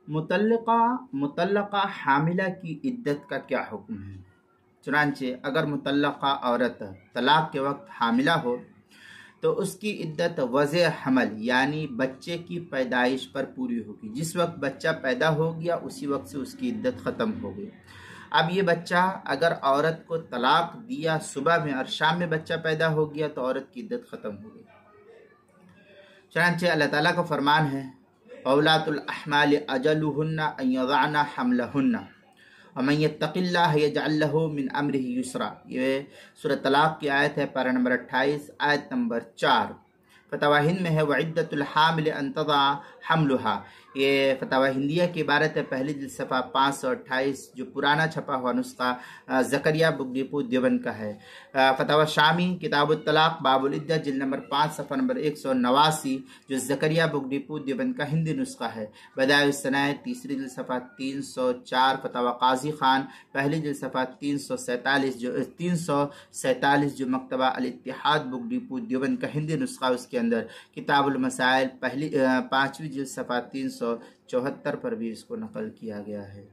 مطلقہ حاملہ کی عدت کا کیا حکم ہے؟ چنانچہ اگر مطلقہ عورت طلاق کے وقت حاملہ ہو تو اس کی عدت وضع حمل یعنی بچے کی پیدائش پر پوری ہوگی۔ جس وقت بچہ پیدا ہو گیا اسی وقت سے اس کی عدت ختم ہو گئی۔ اب یہ بچہ اگر عورت کو طلاق دیا صبح میں اور شام میں بچہ پیدا ہو گیا تو عورت کی عدت ختم ہو گئی۔ چنانچہ اللہ تعالیٰ کا فرمان ہے اولات الاحمال اجلہن ان یضعن حملہن ومن یتق اللہ یجعل لہ من امرہ یسرا۔ یہ سورہ طلاق کی آیت ہے، پارہ نمبر 28 آیت نمبر 4۔ فتاوی ہند میں ہے وعدۃ الحامل ان تضع حملها۔ یہ فتاوی ہندیہ کی عبارت ہے، پہلی جلد صفحہ 528، جو پرانا چھپا ہوا نسخہ زکریا بک ڈپو دیوبند کا ہے۔ فتاوی شامی کتاب الطلاق باب العدہ جلد نمبر 5 صفحہ نمبر 189، جو زکریا بک ڈپو دیوبند کا ہندی نسخہ ہے۔ بدائع الصنائع تیسری جلد صفحہ 304، فتاوی قاضی خان پہلی جلد صفحہ 347 جو مکتبہ الاتحاد بک ڈپو دیوبند کا ہندی نسخہ، اس کے اندر کتاب المسائل پانچویں جلد صفحہ 374 پر بھی اس کو نقل کیا گیا ہے۔